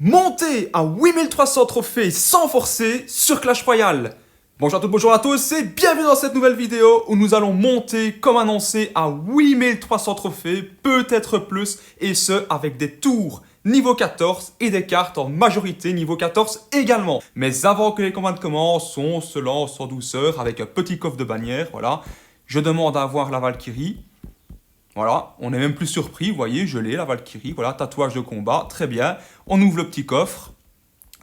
Montez à 8300 trophées sans forcer sur Clash Royale. Bonjour à toutes, bonjour à tous et bienvenue dans cette nouvelle vidéo où nous allons monter, comme annoncé, à 8300 trophées, peut-être plus, et ce, avec des tours niveau 14 et des cartes en majorité niveau 14 également. Mais avant que les combats ne commencent, on se lance en douceur avec un petit coffre de bannière, voilà. Je demande à avoir la Valkyrie. Voilà, on est même plus surpris, vous voyez, je l'ai, la Valkyrie, voilà, tatouage de combat, très bien. On ouvre le petit coffre,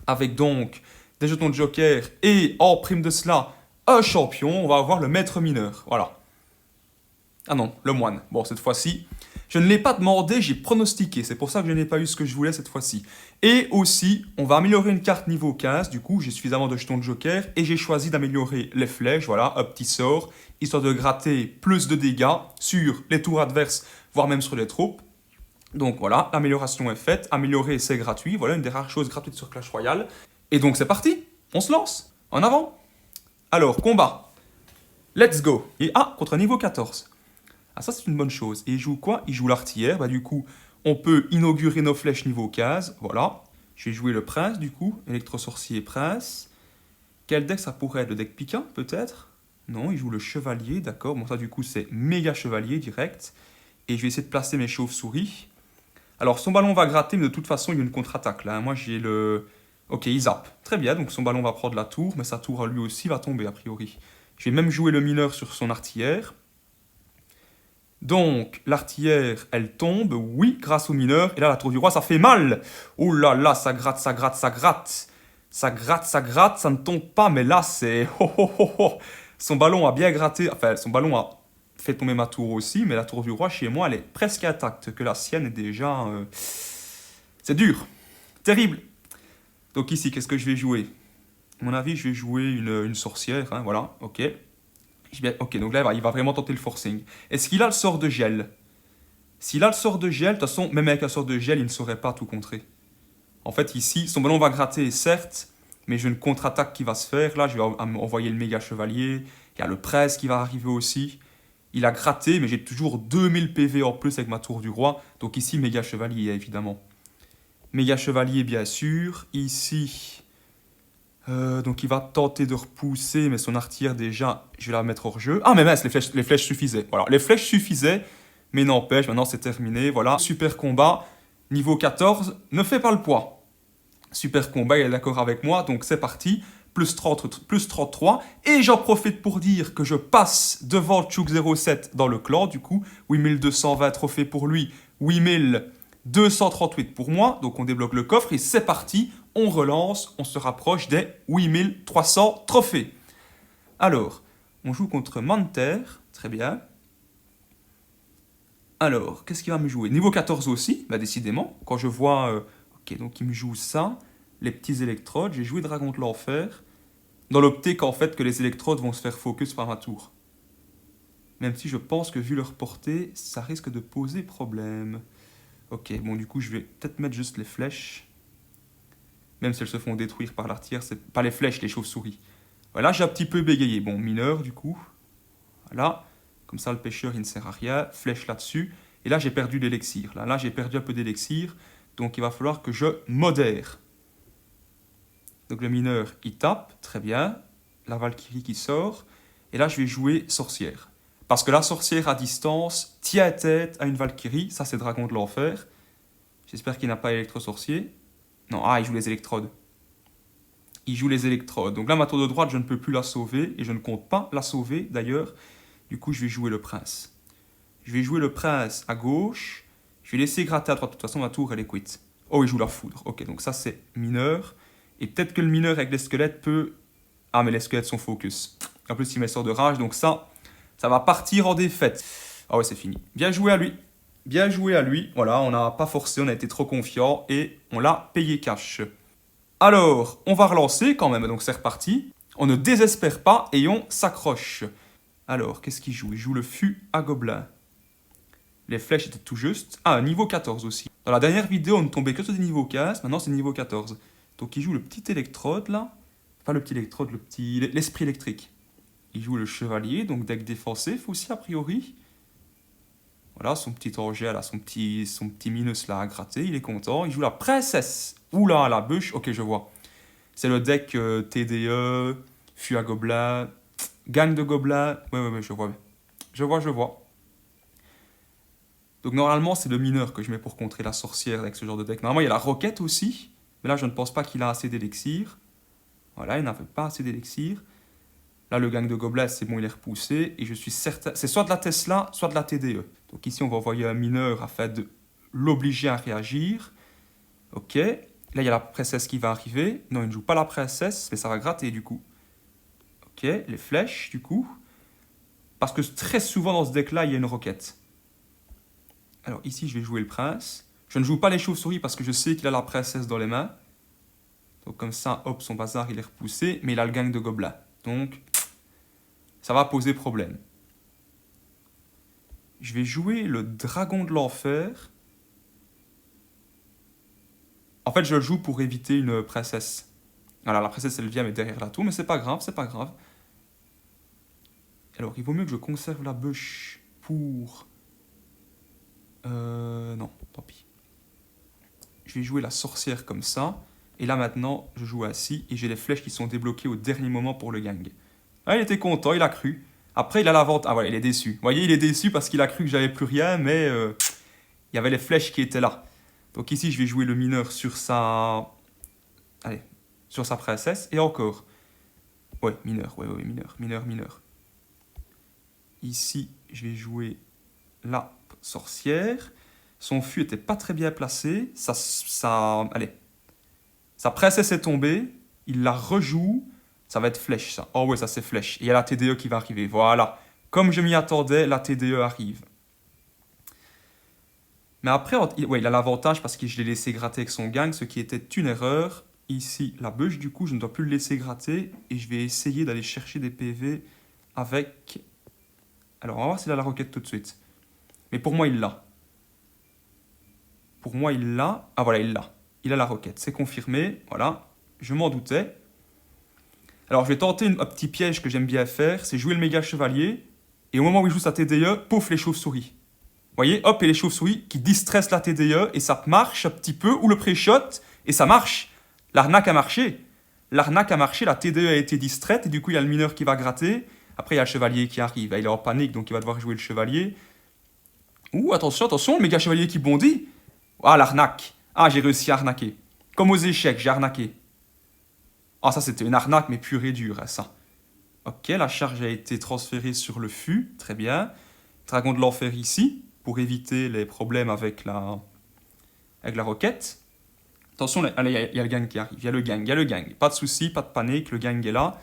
avec donc des jetons de joker et en prime de cela, un champion, on va avoir le maître mineur, voilà. Ah non, le moine, bon, cette fois-ci, je ne l'ai pas demandé, j'ai pronostiqué, c'est pour ça que je n'ai pas eu ce que je voulais cette fois-ci. Et aussi, on va améliorer une carte niveau 15, du coup, j'ai suffisamment de jetons de joker, et j'ai choisi d'améliorer les flèches, voilà, un petit sort, histoire de gratter plus de dégâts sur les tours adverses, voire même sur les troupes. Donc voilà, l'amélioration est faite, améliorer c'est gratuit, voilà une des rares choses gratuites sur Clash Royale. Et donc c'est parti, on se lance, en avant. Alors, combat, let's go. Et contre niveau 14. Ah ça c'est une bonne chose. Et il joue quoi? Il joue l'artillère, bah du coup, on peut inaugurer nos flèches niveau 15, voilà. Je vais jouer le prince du coup, électro-sorcier prince. Quel deck ça pourrait être? Le deck Pika peut-être? Non, il joue le chevalier, d'accord. Bon ça du coup c'est méga chevalier direct. Et je vais essayer de placer mes chauves-souris. Alors son ballon va gratter, mais de toute façon il y a une contre-attaque là. Moi j'ai le... Ok, il zappe. Très bien, donc son ballon va prendre la tour, mais sa tour à lui aussi va tomber a priori. Je vais même jouer le mineur sur son artillère. Donc, l'artillère, elle tombe, oui, grâce au mineur. Et là, la tour du roi, ça fait mal. Oh là là, ça gratte, ça gratte, ça gratte. Ça gratte, ça gratte, ça ne tombe pas. Mais là, c'est... Oh, oh, oh, oh. Son ballon a bien gratté. Enfin, son ballon a fait tomber ma tour aussi. Mais la tour du roi, chez moi, elle est presque intacte. Que la sienne est déjà... C'est dur. Terrible. Donc ici, qu'est-ce que je vais jouer? À mon avis, je vais jouer une sorcière. Hein, voilà, ok. Ok, donc là, il va vraiment tenter le forcing. Est-ce qu'il a le sort de gel? S'il a le sort de gel, de toute façon, même avec un sort de gel, il ne saurait pas tout contrer. En fait, ici, son ballon va gratter, certes, mais j'ai une contre-attaque qui va se faire. Là, je vais envoyer le méga chevalier. Il y a le presse qui va arriver aussi. Il a gratté, mais j'ai toujours 2000 PV en plus avec ma tour du roi. Donc ici, méga chevalier, évidemment. Méga chevalier, bien sûr. Ici... donc il va tenter de repousser, mais son artillère déjà, je vais la mettre hors jeu. Ah mais mince, les flèches suffisaient. Voilà, les flèches suffisaient, mais n'empêche, maintenant c'est terminé. Voilà, super combat, niveau 14, ne fait pas le poids. Super combat, il est d'accord avec moi, donc c'est parti. Plus 30, plus 33. Et j'en profite pour dire que je passe devant Chouk07 dans le clan, du coup. 8220 trophées pour lui, 8238 pour moi. Donc on débloque le coffre et c'est parti. On relance, on se rapproche des 8300 trophées. Alors, on joue contre Manter, très bien. Alors, qu'est-ce qu'il va me jouer? Niveau 14 aussi, bah décidément. Quand je vois... ok, donc il me joue ça, les petits électrodes. J'ai joué Dragon de l'Enfer, dans l'optique en fait que les électrodes vont se faire focus par ma tour. Même si je pense que vu leur portée, ça risque de poser problème. Ok, bon du coup je vais peut-être mettre juste les flèches. Même si elles se font détruire par l'artillère, c'est pas les flèches, les chauves-souris. Voilà, j'ai un petit peu bégayé. Bon, mineur du coup. Voilà. Comme ça, le pêcheur, il ne sert à rien. Flèche là-dessus. Et là, j'ai perdu l'élixir. Là, j'ai perdu un peu d'élixir. Donc, il va falloir que je modère. Donc, le mineur, il tape. Très bien. La Valkyrie qui sort. Et là, je vais jouer sorcière. Parce que la sorcière à distance tient tête à une Valkyrie. Ça, c'est Dragon de l'Enfer. J'espère qu'il n'a pas électro-sorcier. Non, il joue les électrodes. Il joue les électrodes. Donc là, ma tour de droite, je ne peux plus la sauver. Et je ne compte pas la sauver, d'ailleurs. Du coup, je vais jouer le prince. Je vais jouer le prince à gauche. Je vais laisser gratter à droite. De toute façon, ma tour, elle est quitte. Oh, il joue la foudre. Ok, donc ça, c'est mineur. Et peut-être que le mineur avec les squelettes peut... Ah, mais les squelettes sont focus. En plus, il met sort de rage. Donc ça va partir en défaite. Ah ouais, c'est fini. Bien joué à lui. Bien joué à lui. Voilà, on n'a pas forcé, on a été trop confiant. Et on l'a payé cash. Alors, on va relancer quand même, donc c'est reparti. On ne désespère pas et on s'accroche. Alors, qu'est-ce qu'il joue? Il joue le fût à gobelin. Les flèches étaient tout juste. Niveau 14 aussi. Dans la dernière vidéo, on ne tombait que sur des niveaux 15, maintenant c'est niveau 14. Donc il joue le petit électrode là. Enfin le petit électrode, l'esprit électrique. Il joue le chevalier, donc deck défensif aussi a priori. Voilà, son petit orgel, là, son petit minus là à gratter, il est content. Il joue la princesse. Oula, la bûche. Ok, je vois. C'est le deck TDE, fût à gobelins, gang de gobelins. Ouais, je vois. Je vois. Donc normalement, c'est le mineur que je mets pour contrer la sorcière avec ce genre de deck. Normalement, il y a la roquette aussi. Mais là, je ne pense pas qu'il a assez d'élixir. Voilà, il n'avait pas assez d'élixir. Là, le gang de gobelins, c'est bon, il est repoussé. Et je suis certain... C'est soit de la Tesla, soit de la TDE. Donc ici, on va envoyer un mineur afin de l'obliger à réagir. Ok. Là, il y a la princesse qui va arriver. Non, il ne joue pas la princesse, mais ça va gratter du coup. Ok, les flèches du coup. Parce que très souvent dans ce deck-là, il y a une roquette. Alors ici, je vais jouer le prince. Je ne joue pas les chauves-souris parce que je sais qu'il a la princesse dans les mains. Donc comme ça, hop, son bazar, il est repoussé. Mais il a le gang de gobelins. Donc, ça va poser problème. Je vais jouer le dragon de l'enfer. En fait, je le joue pour éviter une princesse. Voilà, la princesse, elle vient, mais derrière la tour. Mais c'est pas grave, c'est pas grave. Alors, il vaut mieux que je conserve la bûche pour... non, tant pis. Je vais jouer la sorcière comme ça. Et là, maintenant, je joue assis. Et j'ai les flèches qui sont débloquées au dernier moment pour le gang. Ah, il était content, il a cru. Après, il a la vente. Ah, voilà, il est déçu. Vous voyez, il est déçu parce qu'il a cru que j'avais plus rien. Mais il y avait les flèches qui étaient là. Donc ici, je vais jouer le mineur sur sa... Allez, sur sa princesse. Et encore. Ouais, mineur, mineur. Ici, je vais jouer la sorcière. Son fût était pas très bien placé. Allez. Sa princesse est tombée. Il la rejoue. Ça va être flèche, ça. Oh ouais, ça c'est flèche. Et il y a la TDE qui va arriver. Voilà. Comme je m'y attendais, la TDE arrive. Mais après, ouais, il a l'avantage parce que je l'ai laissé gratter avec son gang, ce qui était une erreur. Ici, la bûche, du coup, je ne dois plus le laisser gratter. Et je vais essayer d'aller chercher des PV avec... Alors, on va voir s'il a la roquette tout de suite. Mais pour moi, il l'a. Pour moi, il l'a. Ah voilà, il l'a. Il a la roquette. C'est confirmé. Voilà. Je m'en doutais. Alors, je vais tenter un petit piège que j'aime bien faire. C'est jouer le méga chevalier. Et au moment où il joue sa TDE, pouf, les chauves-souris. Vous voyez, hop, et les chauves-souris qui distressent la TDE. Et ça marche un petit peu. Ou le pré-shot. Et ça marche. L'arnaque a marché. L'arnaque a marché. La TDE a été distraite. Et du coup, il y a le mineur qui va gratter. Après, il y a le chevalier qui arrive. Il est en panique, donc il va devoir jouer le chevalier. Ouh, attention, le méga chevalier qui bondit. Ah, l'arnaque. Ah, j'ai réussi à arnaquer. Comme aux échecs, j'ai arnaqué. Ah, ça, c'était une arnaque, mais pure et dure, hein, ça. Ok, la charge a été transférée sur le fût. Très bien. Dragon de l'enfer ici, pour éviter les problèmes avec la roquette. Attention, allez, il y a le gang qui arrive. Il y a le gang. Pas de souci, pas de panique, le gang est là.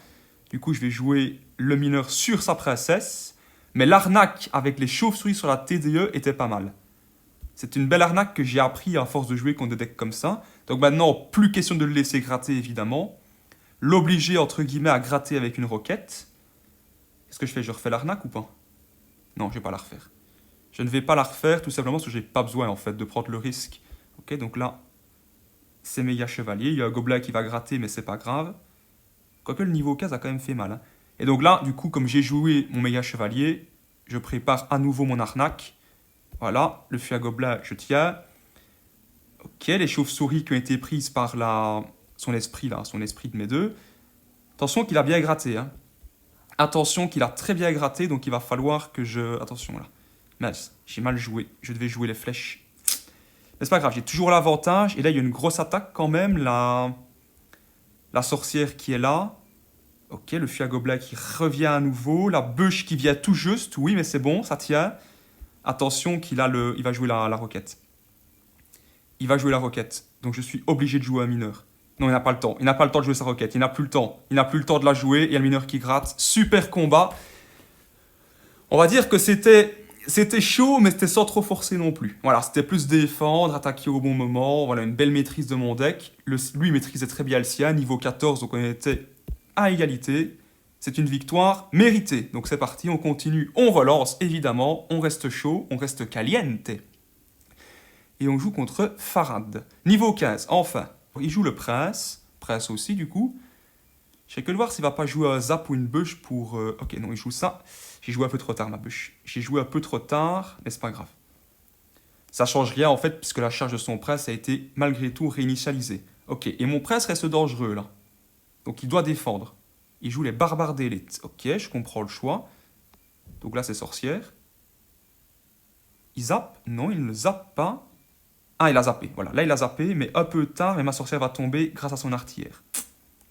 Du coup, je vais jouer le mineur sur sa princesse. Mais l'arnaque avec les chauves-souris sur la TDE était pas mal. C'est une belle arnaque que j'ai appris à force de jouer contre des decks comme ça. Donc maintenant, plus question de le laisser gratter, évidemment. L'obliger, entre guillemets, à gratter avec une roquette. Qu'est-ce que je fais? Je refais l'arnaque ou pas? Non, je vais pas la refaire. Je ne vais pas la refaire, tout simplement parce que j'ai pas besoin, en fait, de prendre le risque. Ok, donc là, c'est méga chevalier. Il y a un gobelin qui va gratter, mais c'est pas grave. Quoique le niveau 15 a quand même fait mal. Hein. Et donc là, du coup, comme j'ai joué mon méga chevalier, je prépare à nouveau mon arnaque. Voilà, le fût à gobelin, je tiens. Ok, les chauves-souris qui ont été prises par son esprit de mes deux. Attention qu'il a bien gratté. Hein. Attention qu'il a très bien gratté, donc il va falloir que je... Attention là. Mince, j'ai mal joué. Je devais jouer les flèches. Mais c'est pas grave, j'ai toujours l'avantage. Et là, il y a une grosse attaque quand même. La sorcière qui est là. Ok, le fût à gobelin qui revient à nouveau. La bûche qui vient tout juste. Oui, mais c'est bon, ça tient. Attention qu'il il va jouer la roquette. Il va jouer la roquette. Donc je suis obligé de jouer un mineur. Non, il n'a pas le temps. Il n'a pas le temps de jouer sa roquette. Il n'a plus le temps. Il n'a plus le temps de la jouer. Et il y a le mineur qui gratte. Super combat. On va dire que c'était chaud, mais c'était sans trop forcer non plus. Voilà, c'était plus défendre, attaquer au bon moment. Voilà, une belle maîtrise de mon deck. Lui maîtrisait très bien le sien, niveau 14, donc on était à égalité. C'est une victoire méritée. Donc c'est parti, on continue, on relance, évidemment. On reste chaud, on reste caliente. Et on joue contre Farad. Niveau 15, enfin. Il joue le prince aussi du coup. Je sais que le voir s'il va pas jouer un zap ou une bûche pour... Ok, non, il joue ça. J'ai joué un peu trop tard, ma bûche. J'ai joué un peu trop tard, mais c'est pas grave. Ça change rien en fait, puisque la charge de son prince a été malgré tout réinitialisée. Ok, et mon prince reste dangereux là. Donc il doit défendre. Il joue les barbares d'élite. Ok, je comprends le choix. Donc là c'est sorcière. Il zappe? Non, il ne zappe pas. Ah, il a zappé. Voilà, là il a zappé, mais un peu tard, et ma sorcière va tomber grâce à son artillère.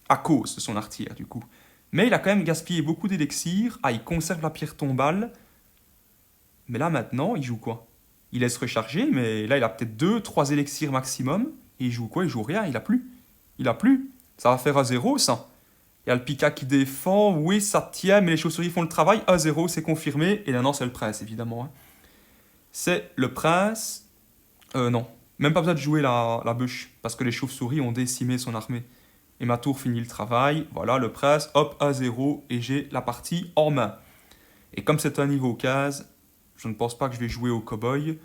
À cause de son artillère, du coup. Mais il a quand même gaspillé beaucoup d'élixir. Ah, il conserve la pierre tombale. Mais là maintenant, il joue quoi? Il laisse recharger, mais là il a peut-être 2, 3 élixirs maximum. Et il joue quoi? Il joue rien, il a plus. Il a plus. Ça va faire 1-0, ça. Il y a le Pika qui défend, oui, ça tient, mais les chauves-souris font le travail. 1-0, c'est confirmé. Et maintenant, c'est le prince, évidemment. Hein. C'est le prince. Non. Même pas besoin de jouer la bûche, parce que les chauves-souris ont décimé son armée. Et ma tour finit le travail. Voilà, le prince, hop, 1-0, et j'ai la partie en main. Et comme c'est un niveau 15, je ne pense pas que je vais jouer au cow-boy.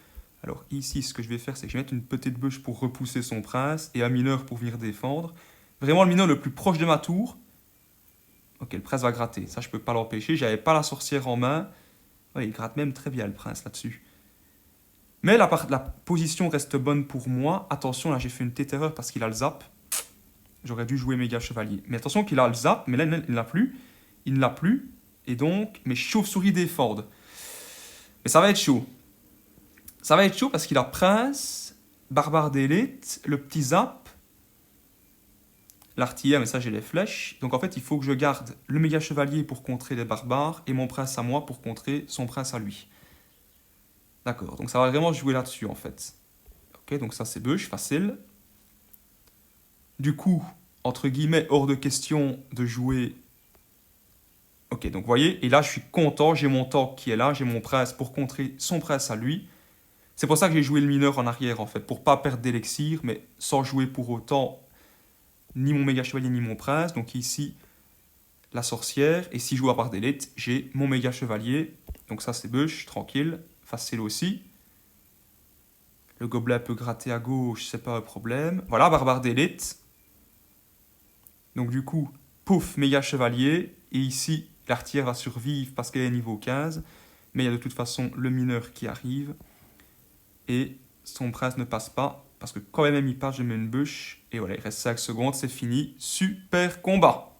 Alors ici, ce que je vais faire, c'est que je vais mettre une petite bûche pour repousser son prince, et un mineur pour venir défendre. Vraiment le mineur le plus proche de ma tour. Ok, le prince va gratter, ça je peux pas l'empêcher. J'avais pas la sorcière en main. Ouais, il gratte même très bien le prince là-dessus. Mais la position reste bonne pour moi. Attention, là j'ai fait une tête erreur parce qu'il a le zap. J'aurais dû jouer méga chevalier. Mais attention qu'il a le zap, mais là il ne l'a plus. Il ne l'a plus. Et donc, mes chauves-souris défendent. Mais ça va être chaud. Ça va être chaud parce qu'il a prince, barbare d'élite, le petit zap, l'artillère, mais ça j'ai les flèches. Donc en fait, il faut que je garde le méga chevalier pour contrer les barbares et mon prince à moi pour contrer son prince à lui. D'accord, donc ça va vraiment jouer là-dessus en fait. Ok, donc ça c'est bûche, facile. Du coup, entre guillemets, hors de question de jouer. Ok, donc vous voyez, et là je suis content, j'ai mon tank qui est là, j'ai mon prince pour contrer son prince à lui. C'est pour ça que j'ai joué le mineur en arrière en fait, pour pas perdre d'élixir, mais sans jouer pour autant ni mon méga chevalier ni mon prince. Donc ici, la sorcière, et si je joue à part d'élite, j'ai mon méga chevalier. Donc ça c'est bûche, tranquille, facile aussi. Le gobelet peut gratter à gauche, c'est pas un problème. Voilà, barbare d'élite. Donc du coup, pouf, méga chevalier, et ici, l'artillère va survivre parce qu'elle est niveau 15, mais il y a de toute façon le mineur qui arrive, et son prince ne passe pas, parce que quand même il passe, je mets une bûche, et voilà, il reste 5 secondes, c'est fini, super combat.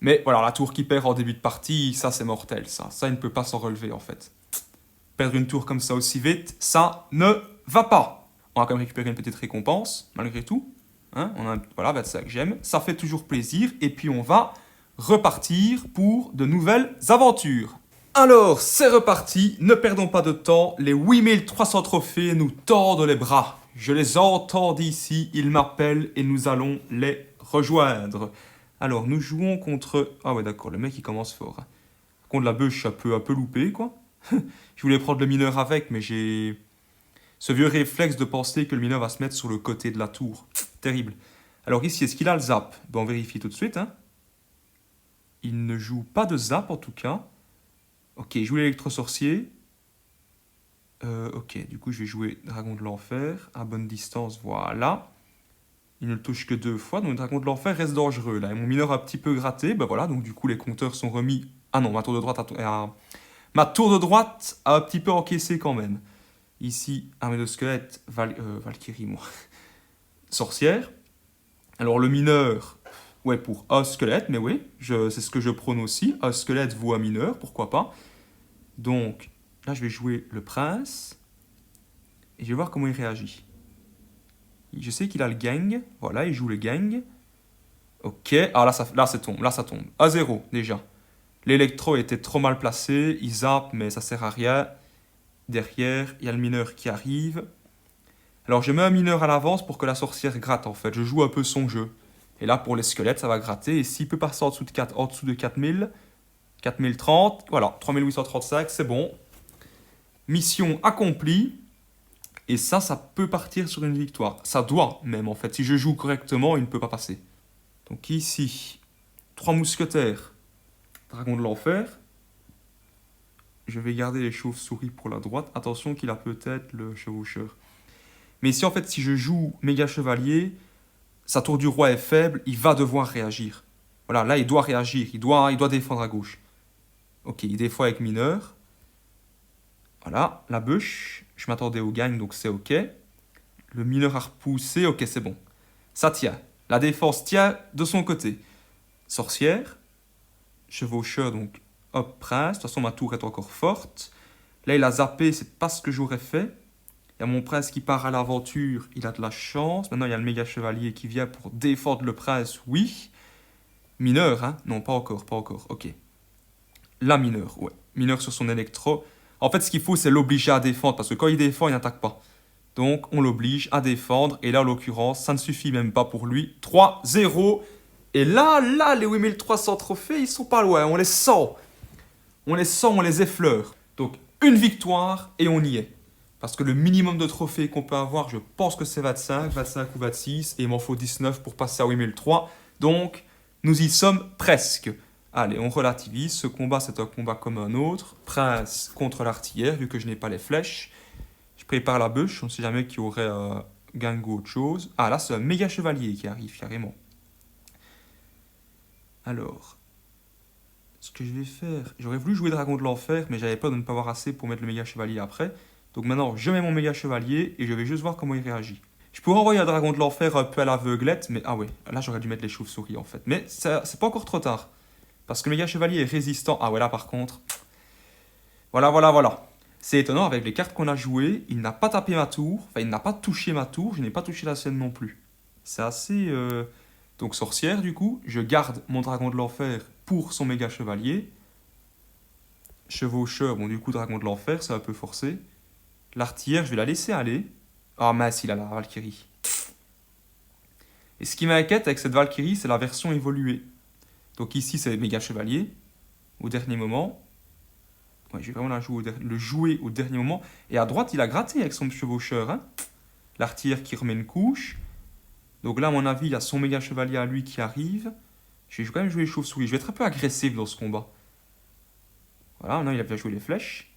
Mais voilà, la tour qui perd en début de partie, ça c'est mortel, ça il ne peut pas s'en relever en fait. Perdre une tour comme ça aussi vite, ça ne va pas. On va quand même récupérer une petite récompense, malgré tout. Hein, voilà, 25 gemmes, ça fait toujours plaisir, et puis on va repartir pour de nouvelles aventures. Alors, c'est reparti, ne perdons pas de temps, les 8300 trophées nous tordent les bras. Je les entends d'ici, ils m'appellent et nous allons les rejoindre. Alors, nous jouons contre... Ah ouais, d'accord, le mec il commence fort. Hein. Contre la bûche, un peu loupé, quoi. Je voulais prendre le mineur avec, mais j'ai... Ce vieux réflexe de penser que le mineur va se mettre sur le côté de la tour. Terrible. Alors ici, est-ce qu'il a le zap? Ben, on vérifie tout de suite. Hein. Il ne joue pas de zap en tout cas. Ok, il joue l'électro-sorcier. Ok, du coup je vais jouer Dragon de l'Enfer à bonne distance, voilà. Il ne le touche que 2 fois, donc le Dragon de l'Enfer reste dangereux là. Et mon mineur a un petit peu gratté, ben voilà, donc du coup les compteurs sont remis... Ah non, ma tour de droite ma tour de droite a un petit peu encaissé quand même. Ici, armée de squelette, Valkyrie, moi. Sorcière. Alors le mineur, ouais, pour un squelette, mais oui, c'est ce que je prône aussi. Un squelette vaut un mineur, pourquoi pas. Donc, là, je vais jouer le prince. Et je vais voir comment il réagit. Je sais qu'il a le gang. Voilà, il joue le gang. Ok, ah là, ça tombe. 1-0, déjà. L'électro était trop mal placé. Il zappe, mais ça sert à rien. Derrière, il y a le mineur qui arrive. Alors, je mets un mineur à l'avance pour que la sorcière gratte, en fait. Je joue un peu son jeu. Et là, pour les squelettes, ça va gratter. Et s'il peut passer en dessous de 4000, 4030, voilà, 3835, c'est bon. Mission accomplie. Et ça peut partir sur une victoire. Ça doit même, en fait. Si je joue correctement, il ne peut pas passer. Donc ici, 3 mousquetaires. Dragon de l'Enfer. Je vais garder les chauves-souris pour la droite. Attention qu'il a peut-être le chevaucheur. Mais ici, en fait, si je joue méga chevalier, sa tour du roi est faible, il va devoir réagir. Voilà, là, il doit réagir. Il doit défendre à gauche. Ok, il défend avec mineur. Voilà, la bûche. Je m'attendais au gagne, donc c'est ok. Le mineur a repoussé, ok, c'est bon. Ça tient. La défense tient de son côté. Sorcière. Chevaucheur, donc hop, prince. De toute façon, ma tour est encore forte. Là, il a zappé, c'est pas ce que j'aurais fait. Il y a mon prince qui part à l'aventure, il a de la chance. Maintenant, il y a le méga chevalier qui vient pour défendre le prince, oui. Mineur, hein? Non, pas encore, pas encore, ok. La mineur, ouais. Mineur sur son électro. En fait, ce qu'il faut, c'est l'obliger à défendre, parce que quand il défend, il n'attaque pas. Donc, on l'oblige à défendre, et là, en l'occurrence, ça ne suffit même pas pour lui. 3-0. Et là, les 8300 trophées, ils sont pas loin, on les sent. On les sent, on les effleure. Donc, une victoire, et on y est. Parce que le minimum de trophées qu'on peut avoir, je pense que c'est 25 ou 26, et il m'en faut 19 pour passer à 8003. Donc, nous y sommes presque. Allez, on relativise. Ce combat, c'est un combat comme un autre. Prince contre l'artillère, vu que je n'ai pas les flèches. Je prépare la bûche, on ne sait jamais qui aurait gang ou autre chose. Ah, là, c'est un méga chevalier qui arrive, carrément. Alors, ce que je vais faire... J'aurais voulu jouer Dragon de l'Enfer, mais j'avais peur de ne pas avoir assez pour mettre le méga chevalier après. Donc maintenant, je mets mon méga chevalier et je vais juste voir comment il réagit. Je pourrais envoyer un dragon de l'enfer un peu à l'aveuglette, mais ah ouais, là j'aurais dû mettre les chauves-souris en fait. Mais c'est pas encore trop tard. Parce que le méga chevalier est résistant. Ah ouais, là par contre. Voilà. C'est étonnant, avec les cartes qu'on a jouées, il n'a pas tapé ma tour. Enfin, il n'a pas touché ma tour, je n'ai pas touché la sienne non plus. C'est assez... Donc sorcière du coup, je garde mon dragon de l'enfer pour son méga chevalier. Chevaucheur, bon du coup dragon de l'enfer, c'est un peu forcé. L'artillère, je vais la laisser aller. Ah mince, il a la Valkyrie. Et ce qui m'inquiète avec cette Valkyrie, c'est la version évoluée. Donc ici, c'est méga chevalier. Au dernier moment. Ouais, je vais vraiment le jouer au dernier moment. Et à droite, il a gratté avec son chevaucheur. Hein. L'artillère qui remet une couche. Donc là, à mon avis, il y a son méga chevalier à lui qui arrive. Je vais quand même jouer les chauves-souris. Je vais être un peu agressif dans ce combat. Voilà, non, il a bien joué les flèches.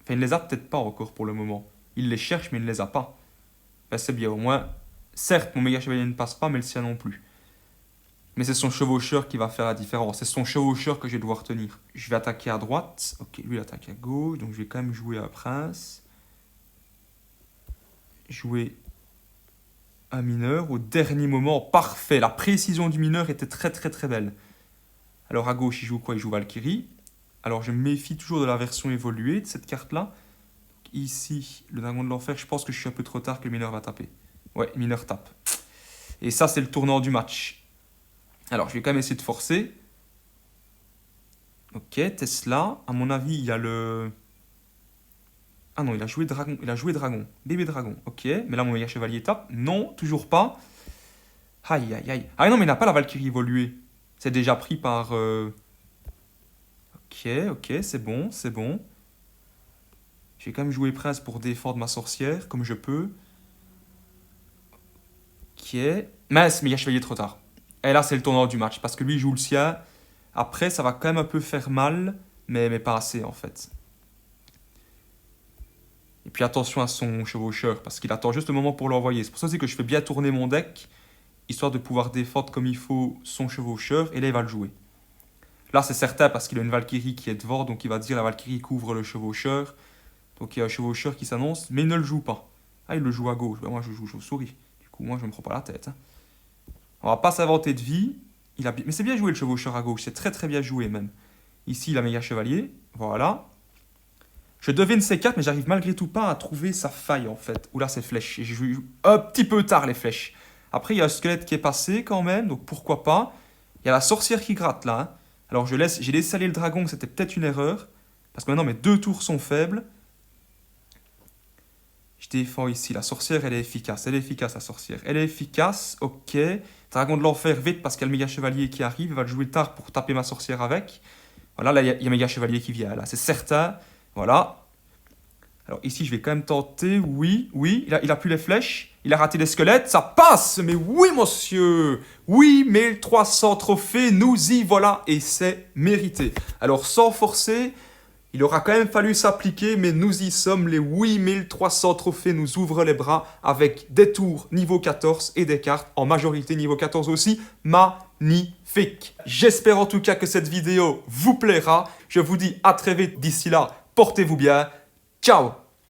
Enfin, il ne les a peut-être pas encore pour le moment. Il les cherche, mais il ne les a pas. Ben, c'est bien, au moins. Certes, mon méga chevalier ne passe pas, mais le sien non plus. Mais c'est son chevaucheur qui va faire la différence. C'est son chevaucheur que je vais devoir tenir. Je vais attaquer à droite. Ok, lui il attaque à gauche. Donc je vais quand même jouer un prince. Jouer un mineur au dernier moment. Parfait. La précision du mineur était très belle. Alors à gauche, il joue quoi? Il joue Valkyrie. Alors je me méfie toujours de la version évoluée de cette carte-là. Ici, le dragon de l'enfer, je pense que je suis un peu trop tard que le mineur va taper. Ouais, mineur tape. Et ça, c'est le tournant du match. Alors, je vais quand même essayer de forcer. Ok, Tesla. À mon avis, il y a le... Ah non, il a joué dragon. Bébé dragon. Ok, mais là, mon méga chevalier tape. Non, toujours pas. Aïe. Ah non, mais il n'a pas la Valkyrie évoluée. C'est déjà pris par... Ok, c'est bon. Je vais quand même jouer prince pour défendre ma sorcière, comme je peux. Ok. Mince, méga chevalier trop tard. Et là, c'est le tournant du match, parce que lui, il joue le sien. Après, ça va quand même un peu faire mal, mais pas assez, en fait. Et puis attention à son chevaucheur, parce qu'il attend juste le moment pour l'envoyer. C'est pour ça aussi que je fais bien tourner mon deck, histoire de pouvoir défendre comme il faut son chevaucheur, et là, il va le jouer. Là, c'est certain, parce qu'il a une Valkyrie qui est devant, donc il va dire la Valkyrie couvre le chevaucheur. Donc il y a un chevaucheur qui s'annonce, mais il ne le joue pas. Ah, il le joue à gauche. Ben, moi, je joue chauve-souris. Du coup, moi, je ne me prends pas la tête. Hein. On va pas s'inventer de vie. Mais c'est bien joué le chevaucheur à gauche. C'est très bien joué même. Ici, il a méga chevalier. Voilà. Je devine ces cartes, mais j'arrive malgré tout pas à trouver sa faille en fait. Ou là, c'est flèches. J'ai joué un petit peu tard les flèches. Après, il y a un squelette qui est passé quand même, donc pourquoi pas. Il y a la sorcière qui gratte là. Hein. Alors, j'ai laissé aller le dragon, c'était peut-être une erreur. Parce que maintenant, mes deux tours sont faibles. Je défends ici. La sorcière, elle est efficace. La sorcière. Elle est efficace, ok. Dragon de l'enfer, vite, parce qu'il y a le méga chevalier qui arrive. Il va le jouer tard pour taper ma sorcière avec. Voilà, là, il y a méga chevalier qui vient. Là, c'est certain. Voilà. Alors ici, je vais quand même tenter. Oui. Il a plus les flèches. Il a raté les squelettes. Ça passe. Mais oui, monsieur. Oui, 1300 trophées. Nous y voilà. Et c'est mérité. Alors, sans forcer... Il aura quand même fallu s'appliquer, mais nous y sommes. Les 8300 trophées nous ouvrent les bras avec des tours niveau 14 et des cartes en majorité niveau 14 aussi. Magnifique! J'espère en tout cas que cette vidéo vous plaira. Je vous dis à très vite. D'ici là, portez-vous bien. Ciao!